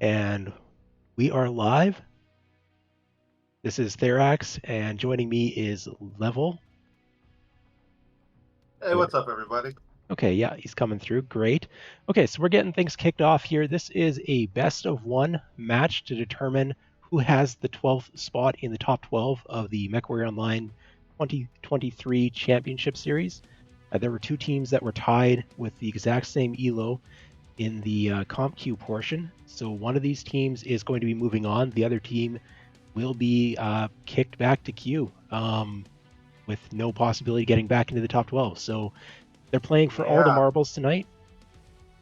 And we are live. This is Therax, and joining me is Level. Hey, what's up, everybody? Okay, yeah, he's coming through. Great. Okay, so we're getting things kicked off here. This is a best of one match to determine who has the 12th spot in the top 12 of the MechWarrior Online 2023 Championship Series. There were two teams that were tied with the exact same elo in the comp queue portion. So one of these teams is going to be moving on. The other team will be kicked back to queue with no possibility of getting back into the top 12. So they're playing for all the Yeah, marbles tonight.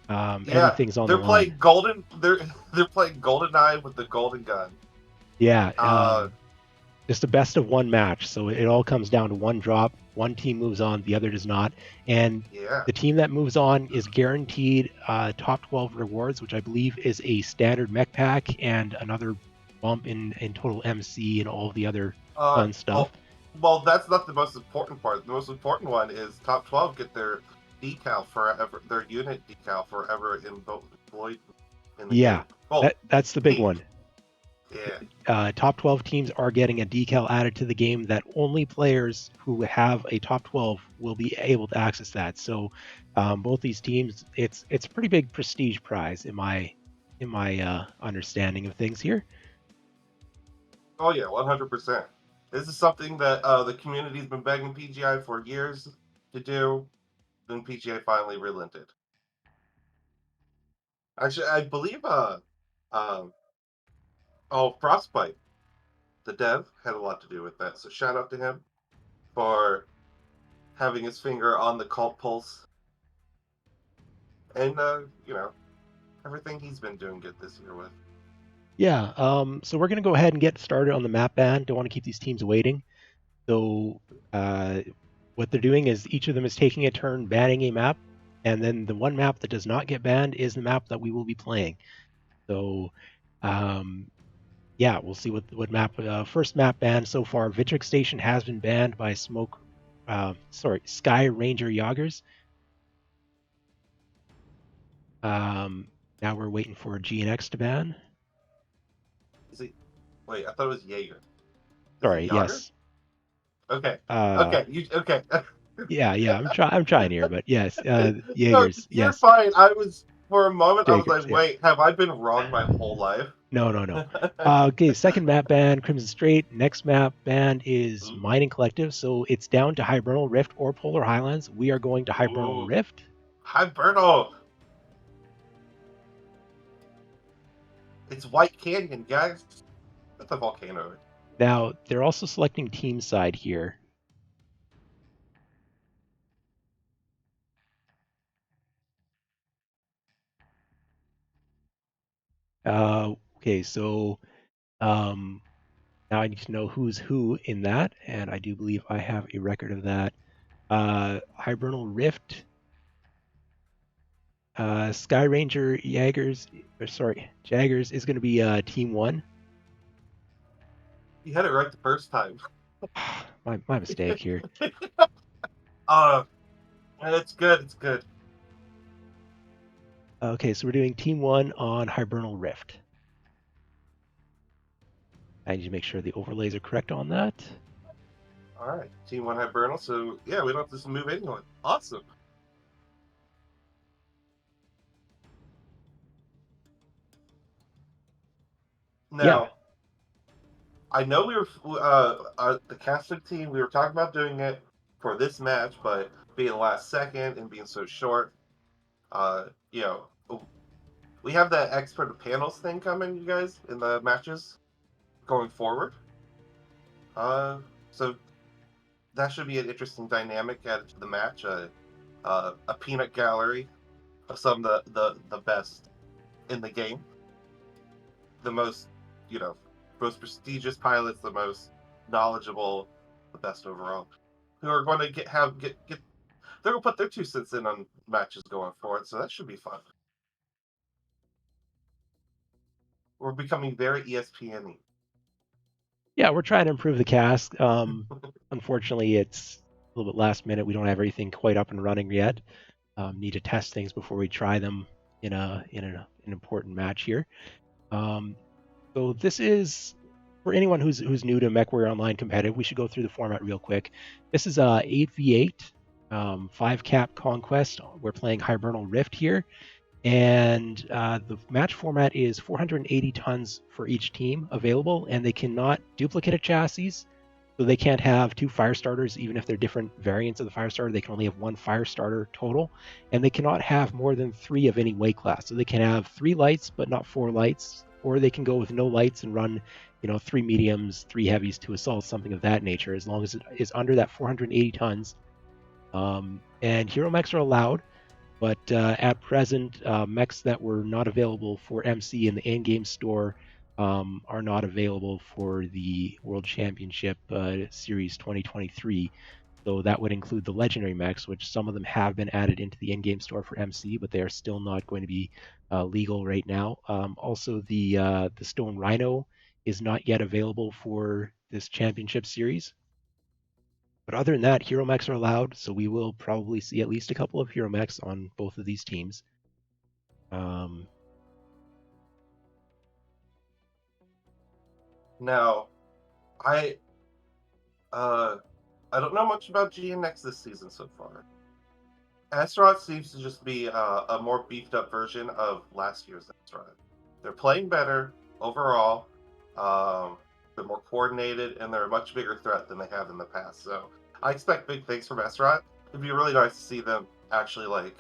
yeah, Everything's on the they're line. playing Golden. They're playing Golden Eye with the Golden Gun. Yeah, Uh, just a best of one match. So it all comes down to one drop. One team moves on, the other does not. And yeah. the team that moves on is guaranteed top 12 rewards, which I believe is a standard mech pack and another bump in total MC and all the other Uh, fun stuff. oh, well, that's not the most important part. The most important one is top 12 get their decal forever, their unit decal forever employed in the Yeah, game. Well, that's the big team. one. Yeah. Top 12 teams are getting a decal added to the game that only players who have a top 12 will be able to access that. So both these teams, it's a pretty big prestige prize in my understanding of things here. Oh yeah, 100%. This is something that the community's been begging PGI for years to do. Then PGI finally relented. Actually, I believe um Frostbite, the dev, had a lot to do with that. So shout out to him for having his finger on the cult pulse and everything he's been doing good this year with. Yeah, so we're going to go ahead and get started on the map ban. Don't want to keep these teams waiting. So uh, what they're doing is each of them is taking a turn banning a map, and then the one map that does not get banned is the map that we will be playing. So um, yeah, we'll see what map. First map banned so far. Vitric Station has been banned by Sky Ranger Yagers. Um, Now we're waiting for GNX to ban. Is he? Wait, I thought it was Jaeger. Is it Sorry, Yager? yes. Okay, Uh, okay, you okay? yeah. I'm trying here, but yes, No, Jaegers. you're Yes, fine. I was for a moment. I was Jaegers. like, Yeah. wait, have I been wrong my whole life? No. Okay, second map ban, Crimson Strait. Next map ban is Ooh, Mining Collective. So it's down to Hibernal Rift or Polar Highlands. We are going to Hibernal ooh, Rift. Hiberno. It's White Canyon, guys. That's a volcano. Now they're also selecting team side here. Okay, so um, now I need to know who's who in that, and I do believe I have a record of that. Hibernal Rift, Sky Ranger Jaggers is going to be Team One. You had it right the first time. My mistake here. uh, it's good. It's good. Okay, so we're doing Team One on Hibernal Rift. I need to make sure the overlays are correct on that. All right, Team One Hibernal. So yeah, we don't have to move anyone. Awesome. Yeah, Now I know we were the casting team. We were talking about doing it for this match, but being last second and being so short, uh, you know, we have that expert panels thing coming, you guys, in the matches going forward. Uh, so that should be an interesting dynamic added to the match. A peanut gallery of some of the best in the game, the most you know, most prestigious pilots, the most knowledgeable, the best overall, who are going to get they're gonna put their 2 cents in on matches going forward. So that should be fun. We're becoming very ESPN-y. yeah, we're trying to improve the cast. Unfortunately, it's a little bit last minute. We don't have everything quite up and running yet. Need to test things before we try them in an important match here. Um, so this is for anyone who's new to MechWarrior Online competitive. We should go through the format real quick. This is a 8v8, 5 cap conquest. We're playing Hibernal Rift here, and the match format is 480 tons for each team available, and they cannot duplicate a chassis. So they can't have two fire starters, even if they're different variants of the fire starter. They can only have one fire starter total, and they cannot have more than 3 of any weight class. So they can have 3 lights, but not 4 lights, or they can go with no lights and run, 3 mediums, 3 heavies, 2 assaults, something of that nature, as long as it is under that 480 tons. And hero mechs are allowed, but at present, mechs that were not available for MC in the in-game store are not available for the World Championship Series 2023. So that would include the legendary mechs, which some of them have been added into the in-game store for MC, but they are still not going to be legal right now. Also, the Stone Rhino is not yet available for this championship series. But other than that, hero mechs are allowed, so we will probably see at least a couple of hero mechs on both of these teams. Um, Now, I uh, I don't know much about GNX this season so far. Azeroth seems to just be a more beefed up version of last year's Azeroth. They're playing better overall. They're more coordinated, and they're a much bigger threat than they have in the past. So I expect big things from Azeroth. It'd be really nice to see them actually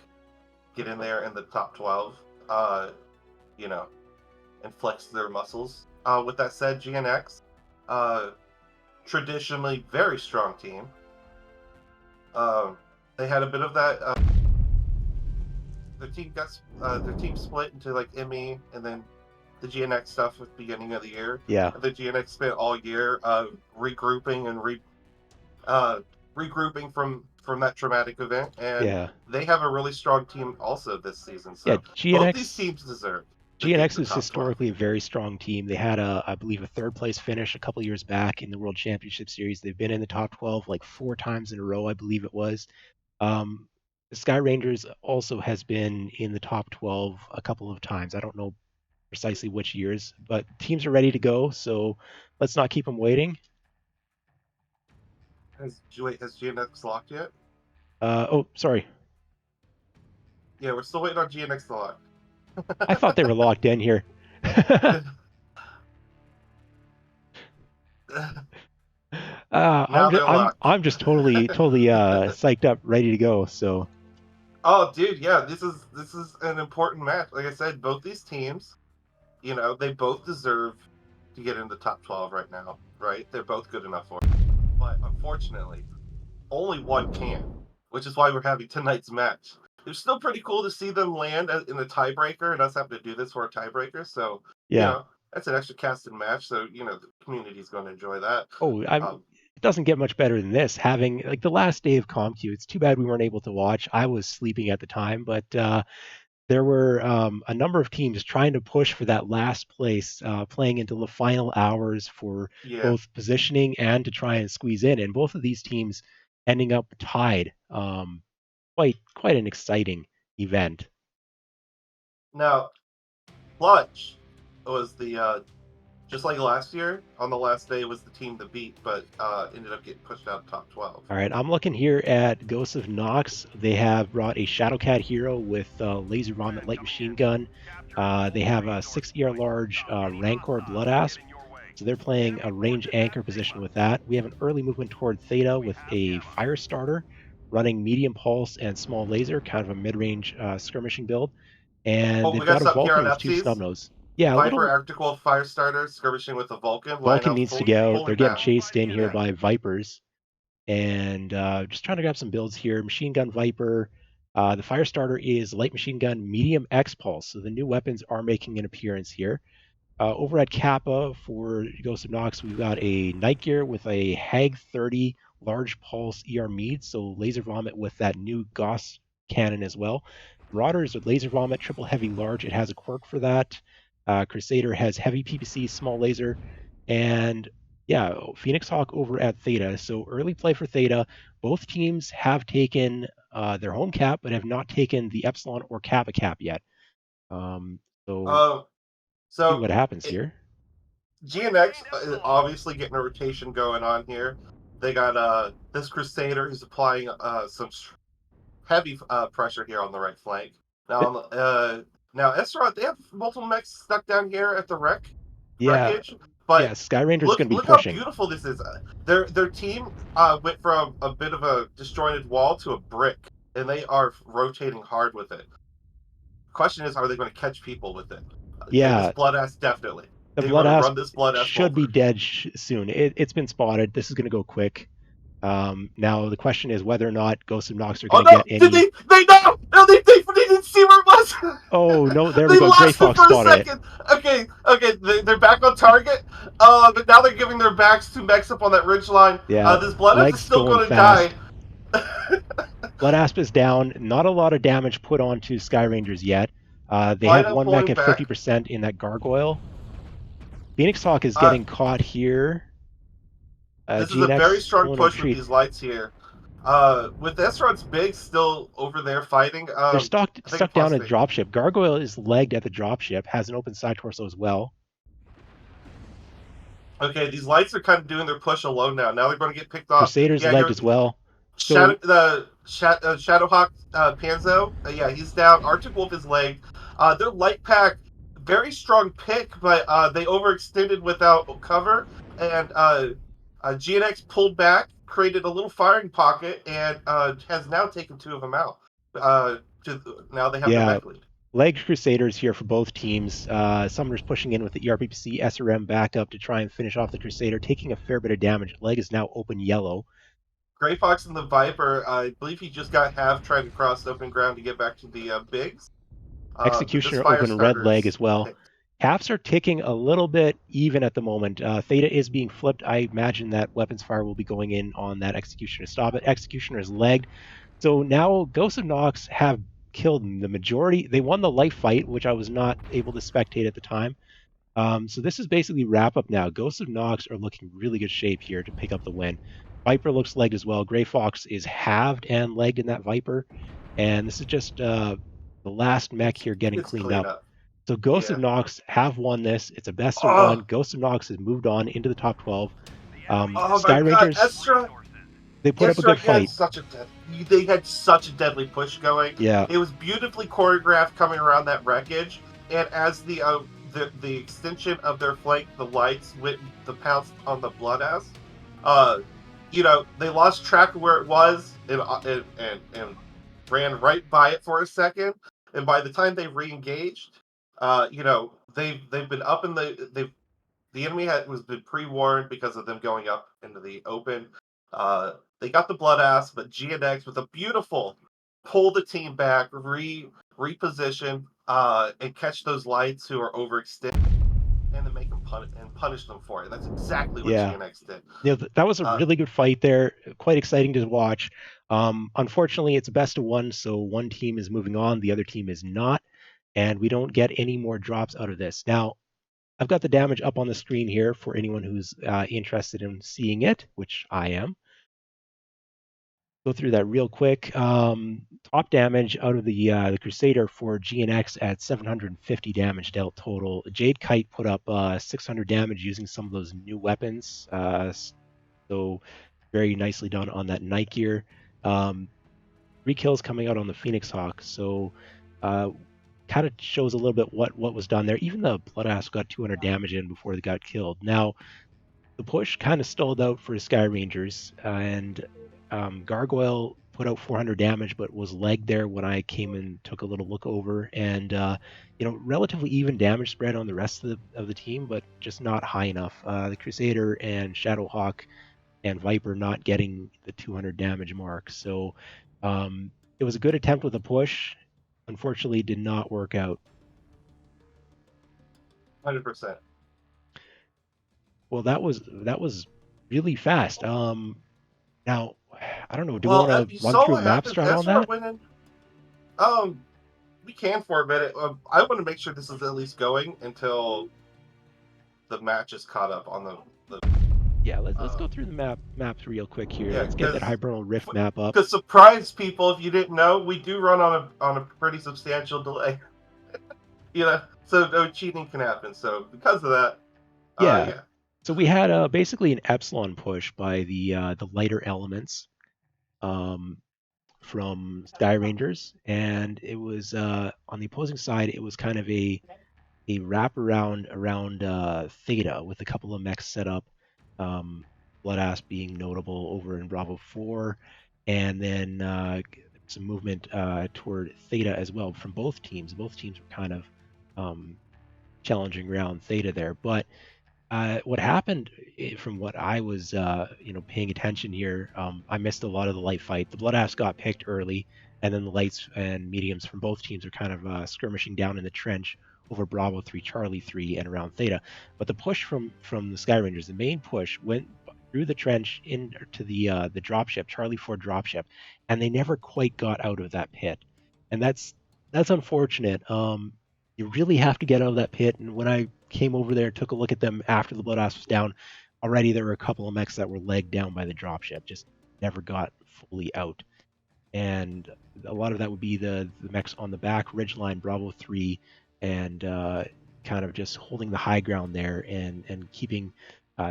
get in there in the top 12. You know, and flex their muscles. With that said, GNX, uh, traditionally very strong team. They had a bit of that. Their team split into like ME and then the GNX stuff at the beginning of the year. yeah, The GNX spent all year regrouping and regrouping from that traumatic event, and yeah, they have a really strong team also this season. yeah. So both these GNX teams deserve to get in GNX the is top 12. historically a very strong team. They had I believe, a third place finish a couple years back in the World Championship Series. They've been in the top 12 like 4 times in a row, I believe it was. Um, the Sky Rangers also has been in the top 12 a couple of times. I don't know precisely which years, but teams are ready to go. So let's not keep them waiting. Has GNX locked yet? Oh, sorry. Yeah, we're still waiting on GNX to lock. I thought they were locked in here. Now they're locked. I'm just totally psyched up, ready to go. So Oh, dude, yeah, this is an important match. Like I said, both these teams, they both deserve to get in the top 12 right now, right? They're both good enough for it. But unfortunately, only one can, which is why we're having tonight's match. It's still pretty cool to see them land in a tiebreaker and us having to do this for a tiebreaker. So, yeah. that's an extra casted match. So, the community's going to enjoy that. Oh, Um, it doesn't get much better than this. Having like the last day of ComQ. It's too bad we weren't able to watch. I was sleeping at the time, but there were a number of teams trying to push for that last place, playing into the final hours for yeah. both positioning and to try and squeeze in. And both of these teams ending up tied. Quite an exciting event. Now, Clutch was the just like last year, on the last day was the team to beat, but ended up getting pushed out of top 12. All right, I'm looking here at Ghosts of Nox. They have brought a Shadowcat hero with laser vomit light machine gun. They have a 6 large Rancor Blood Asp. So they're playing a range anchor position with that. We have an early movement toward Theta with a fire starter running medium pulse and small laser, kind of a mid-range skirmishing build. And Oh, they've we got got a something here Vulcan on with 2 FCs. snubnose. Yeah, a Viper little Arctic Wolf Firestarter skirmishing with a Vulcan. Vulcan Lionel's needs to go. holy They're getting map. chased in here Yeah. by Vipers. And just trying to grab some builds here. Machine Gun Viper. The Firestarter is Light Machine Gun Medium X Pulse. So the new weapons are making an appearance here. Over at Kappa for Ghost of Nox, we've got a Night Gear with a Hag 30 large pulse ER Mead, so laser vomit with that new Gauss cannon as well. Marauders with laser vomit, triple heavy large. It has a quirk for that. Crusader has heavy PPC, small laser, and yeah, Phoenix Hawk over at Theta. So early play for Theta. Both teams have taken their home cap, but have not taken the Epsilon or Kappa cap yet. Um, so Uh, See So what happens it, here. GNX obviously getting a rotation going on here. They got this Crusader who's applying some heavy pressure here on the right flank. Now, It, on now Esrod, they have multiple mechs stuck down here at the yeah, wreckage, but yeah. Sky Ranger's going to be look how pushing. beautiful this is. Their team went from a bit of a disjointed wall to a brick, and they are rotating hard with it. Question is, are they going to catch people with it? Okay, this Yeah, Bloodass definitely. the They're going Blood to Asp run this Bloodass should be over. dead soon. It's been spotted. This is going to go quick. Now the question is whether or not Ghost of Nox are Oh going to no! get Did any. they know? No, they didn't see where it was. Oh no, there we They go. Gray lost it Fox for a spotted it. second. Okay, they're back on target. But now they're giving their backs to mechs up on that ridge line. Yeah, This Bloodass is legs still going going to die. fast. Blood Asp is down. Not a lot of damage put onto Sky Rangers yet. They have Light-up one mech pulling at back. 50% in that gargoyle. Phoenix Hawk is Uh, getting caught here. this is a very GNX strong pulling a push with retreat. these lights here. With Esrod's big still over there fighting, They're stuck I think a stuck down at possibly. dropship. Gargoyle is legged at the dropship, has an open side torso as well. Okay, these lights are kind of doing their push alone now. Now they're going to get picked off. Crusader's Yeah, legged you're as well. Shadow So Shadowhawk Panzo. Yeah, he's down. Arctic Wolf is leg. Their light pack, very strong pick, but they overextended without cover, and GNX pulled back, created a little firing pocket, and has now taken two of them out. Now they have the yeah, mech lead. legged Crusaders here for both teams. Summoner's pushing in with the ERPC SRM backup to try and finish off the Crusader, taking a fair bit of damage. Leg is now open yellow. Gray Fox and the Viper, I believe he just got half trying to cross open ground to get back to the bigs. But this Executioner fire open red starter leg is as well. picked. Caps are ticking a little bit even at the moment. Theta is being flipped. I imagine that weapons fire will be going in on that Executioner to stop it. Executioner is legged. So now Ghosts of Nox have killed the majority. They won the life fight, which I was not able to spectate at the time. So this is basically wrap up now. Ghosts of Nox are looking really good shape here to pick up the win. Viper looks legged as well. Gray Fox is halved and legged in that Viper. And this is just the last mech here getting It's cleaned up. cleanup. So Ghosts of Yeah. Nox have won this. It's a best of one. Oh, Ghosts of Nox has moved on into the top 12. oh my Sky God, Rangers, they put up a good Estra had fight. such a they had such a deadly push going. Yeah, It was beautifully choreographed coming around that wreckage, and as the extension of their flank, the lights went the pounce on the Bloodass. Uh, they lost track of where it was and ran right by it for a second. And by the time they re-engaged, they've been up in the enemy was been pre-warned because of them going up into the open. They got the blood ass, but GNX with a beautiful pull the team back, reposition, and catch those lights who are overextended, and then make them punish them for it. That's exactly what yeah. GNX did. That was a Uh, really good fight there. Quite exciting to watch. Unfortunately, it's a best of one, so one team is moving on, the other team is not, and we don't get any more drops out of this. Now, I've got the damage up on the screen here for anyone who's interested in seeing it, which I am. Go through that real quick. Top damage out of the Crusader for GNX at 750 damage dealt total. Jade Kite put up 600 damage using some of those new weapons. So very nicely done on that Night Gear. 3 kills coming out on the Phoenix Hawk. So kind of shows a little bit what was done there. Even the Bloodass got 200 damage in before they got killed. Now the push kind of stalled out for the Sky Rangers, and Gargoyle put out 400 damage, but was legged there when I came and took a little look over. And relatively even damage spread on the rest of the team, but just not high enough. The Crusader and Shadowhawk and Viper not getting the 200 damage mark. So it was a good attempt with a push. Unfortunately, did not work out. 100%. Well, that was really fast. Now, I don't know. Do we Well, want to you run saw through what map happened. strat on Ezra that? went in. Um, we can for a minute. I want to make sure this is at least going until the match is caught up on the Yeah, let's go um, through the maps real quick here. yeah, Let's get that Hibernal Rift map up. to surprise people, if you didn't know, we do run on a pretty substantial delay. You know. So no cheating can happen. So because of that, Yeah. yeah. So we had basically an epsilon push by the lighter elements um, from Sky Rangers, and it was on the opposing side. It was kind of a wraparound around Theta with a couple of mechs set up. Um, Bloodass being notable over in Bravo 4, and then some movement toward Theta as well from both teams. Both teams were kind of um, challenging around Theta there, but what happened from what I was, paying attention here, I missed a lot of the light fight. The Blood Ass got picked early, and then the lights and mediums from both teams are kind of skirmishing down in the trench over Bravo 3, Charlie 3, and around Theta. But the push from the Sky Rangers, the main push, went through the trench into the dropship, Charlie 4 dropship, and they never quite got out of that pit, and that's unfortunate. You really have to get out of that pit. And when I came over there and took a look at them after the Blood Ass was down, already there were a couple of mechs that were legged down by the dropship, just never got fully out. And a lot of that would be the mechs on the back, Ridgeline, Bravo 3, and kind of just holding the high ground there and keeping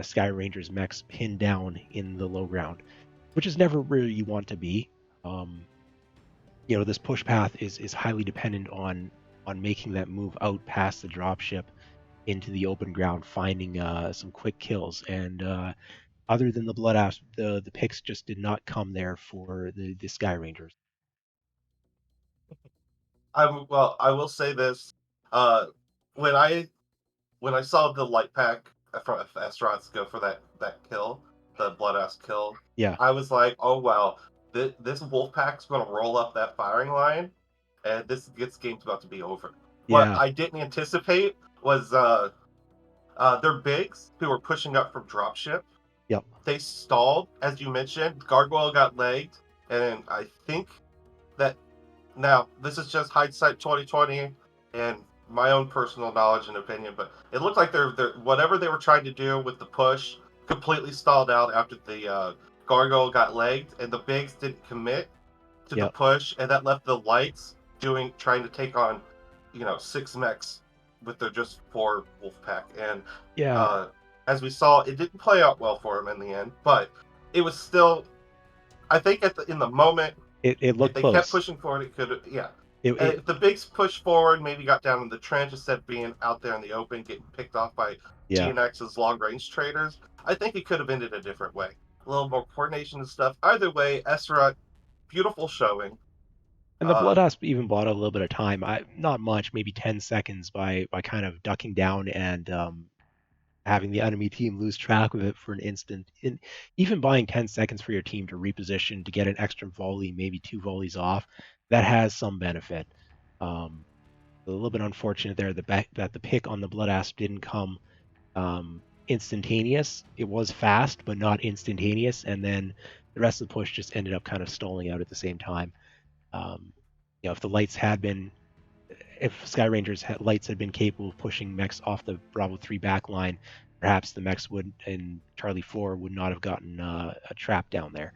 Sky Rangers mechs pinned down in the low ground, which is never where you want to be. Um, this push path is highly dependent on making that move out past the dropship into the open ground, finding some quick kills. And other than the Blood Asp, the picks just did not come there for the Sky Rangers. Well, I will say this. Uh, when I saw the light pack from astronauts go for that kill, the blood ass kill, Yeah, I was like, oh wow, this wolf pack's going to roll up that firing line, and this game's about to be over. What yeah, I didn't anticipate was their bigs who were pushing up from dropship. yep, They stalled, as you mentioned. Gargoyle got legged, and I think that now, this is just hindsight 2020 and my own personal knowledge and opinion, but it looked like they're whatever they were trying to do with the push completely stalled out after the gargoyle got legged and the bigs didn't commit to the yep, push, and that left the lights trying to take on, six mechs with their just four wolf pack. And yeah. uh, as we saw, it didn't play out well for him in the end, but it was still, I think, in the moment, It if looked they kept close. pushing forward, it could, yeah. It If the bigs pushed forward, maybe got down in the trench instead of being out there in the open, getting picked off by yeah. GNX's long range traders, I think it could have ended a different way. A little more coordination and stuff. Either way, Esra, beautiful showing. And the Blood Uh, Asp even bought a little bit of time. Not much, maybe 10 seconds by kind of ducking down and having the enemy team lose track of it for an instant. And even buying 10 seconds for your team to reposition to get an extra volley, maybe two volleys off, that has some benefit. Um, a little bit unfortunate there that the pick on the Blood Asp didn't come instantaneous. It was fast, but not instantaneous. And then the rest of the push just ended up kind of stalling out at the same time. Um, if the lights had been if Sky Rangers lights had been capable of pushing mechs off the Bravo 3 back line, perhaps the mechs would and Charlie 4 would not have gotten a trap down there.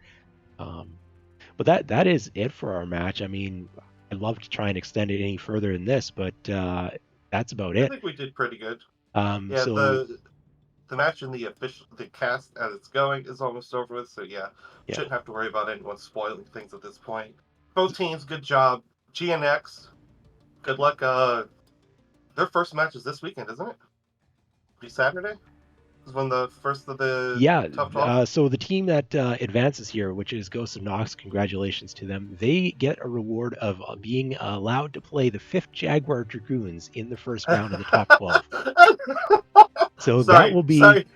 Um, but that is it for our match. I mean, I'd love to try and extend it any further than this, but that's about I it. think we did pretty good. Yeah, So the match in the cast as it's going is almost over with. So yeah, yeah, shouldn't have to worry about anyone spoiling things at this point. Both teams, good job. GNX, good luck. Their first match is this weekend, isn't it? Be Saturday is when the first of the yeah. top 12. So the team that advances here, which is Ghost of Nox, congratulations to them. They get a reward of being allowed to play the 5th Jaguar Dragoons in the first round of the top 12. So sorry, sorry.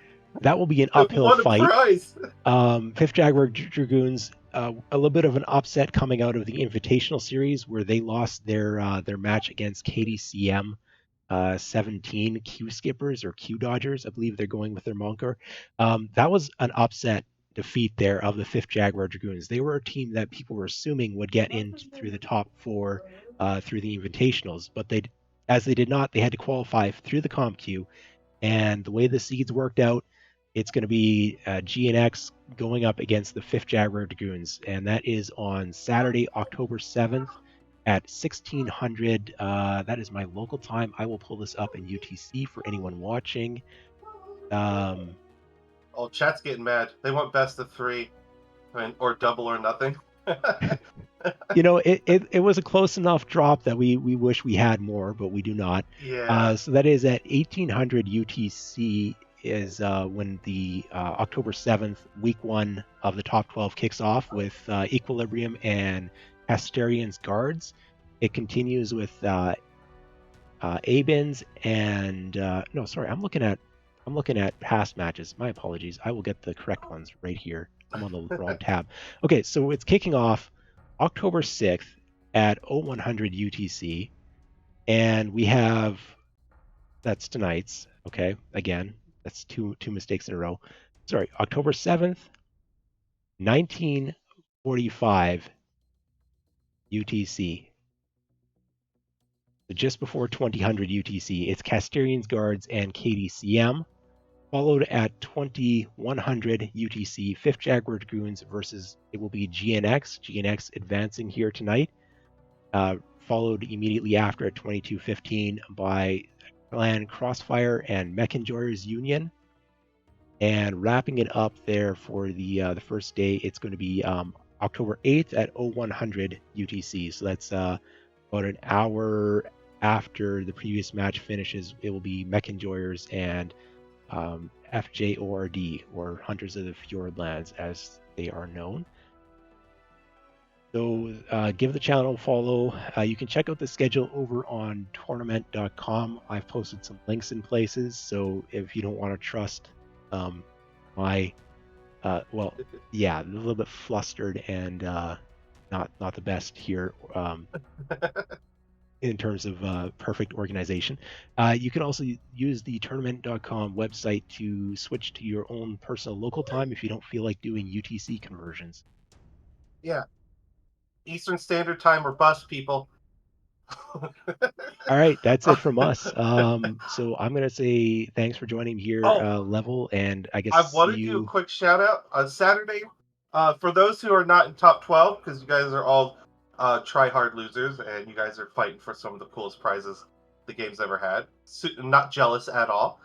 that will be an uphill What a fight. prize! 5th Jaguar Dragoons, a little bit of an upset coming out of the Invitational Series where they lost their match against KDCM 17 Q Skippers or Q Dodgers. I believe they're going with their moniker. That was an upset defeat there of the 5th Jaguar Dragoons. They were a team that people were assuming would get in through the top four through the Invitationals, but as they did not, they had to qualify through the Comp Q. And the way the seeds worked out, it's going to be GNX going up against the 5th Jaguar Dragoons, and that is on Saturday, October 7th at 1600. That is my local time. I will pull this up in UTC for anyone watching. Oh, chat's getting mad. They want best of three, or double or nothing. It was a close enough drop that we wish we had more, but we do not. Yeah. So that is at 1800 UTC is when the October 7th, week one of the top 12 kicks off with Equilibrium and Casterian's Guards. It continues with Abins and no, sorry, I'm looking at past matches. My apologies. I will get the correct ones right here. I'm on the wrong tab. Okay, so it's kicking off October 6th at 0100 UTC, and we have that's tonight's. Okay, again, that's two mistakes in a row. Sorry, October 7th, 1945 UTC. So just before 2000 UTC, it's Casterian's Guards and KDCM. Followed at 2100 UTC, 5th Jaguar Dragoons versus, it will be GNX. GNX advancing here tonight. Followed immediately after at 2215 by Clan Crossfire and Mech Enjoyers Union. And wrapping it up there for the first day, it's going to be October 8th at 0100 UTC. So that's about an hour after the previous match finishes. It will be Mech Enjoyers and FJORD, or Hunters of the Fjordlands, as they are known. So give the channel a follow. You can check out the schedule over on tournament.com. I've posted some links in places, so if you don't want to trust my, well, yeah, a little bit flustered and not the best here. In terms of perfect organization. You can also use the tournament.com website to switch to your own personal local time if you don't feel like doing UTC conversions. Yeah. Eastern Standard Time or bust, people. All right, that's it from us. So I'm going to say thanks for joining me here, Oh, Level, and I guess I see want to do a you. quick shout out on Saturday. For those who are not in top 12, because you guys are all try hard losers and you guys are fighting for some of the coolest prizes the game's ever had. Not jealous at all.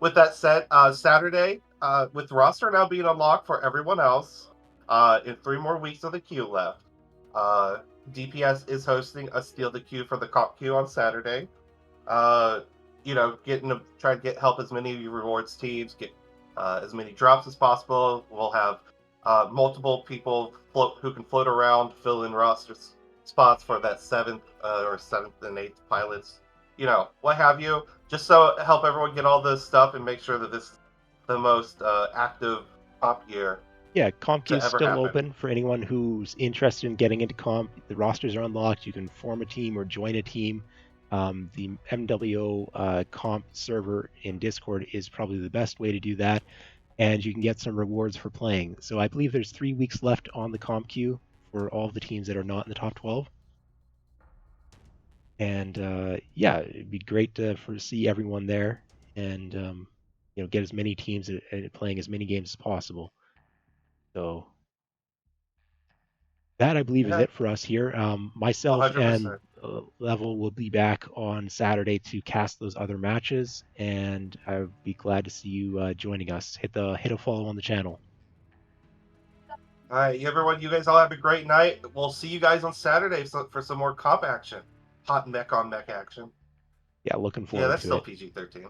With that said, Saturday, with the roster now being unlocked for everyone else, in 3 more weeks of the queue left, uh, DPS is hosting a Steal the Queue for the Comp Queue on Saturday. Uh, try to get help as many of your rewards teams get as many drops as possible. We'll have multiple people who can float around, fill in roster spots for that seventh and eighth pilots. What have you. Just so help everyone get all this stuff and make sure that this is the most active comp year Yeah, comp queue to is ever still happen. open for anyone who's interested in getting into comp. The rosters are unlocked. You can form a team or join a team. The MWO comp server in Discord is probably the best way to do that, and you can get some rewards for playing. So I believe there's 3 weeks left on the comp queue for all of the teams that are not in the top 12. And yeah, it'd be great to see everyone there, and get as many teams playing as many games as possible. So that I believe is Yeah, it for us here. Myself and 100%. Level will be back on Saturday to cast those other matches, and I'd be glad to see you joining us. Hit a follow on the channel. All right, everyone, you guys all have a great night. We'll see you guys on Saturday for some more comp action. Hot mech on mech action. Yeah, looking Yeah, forward that's to still it. PG-13.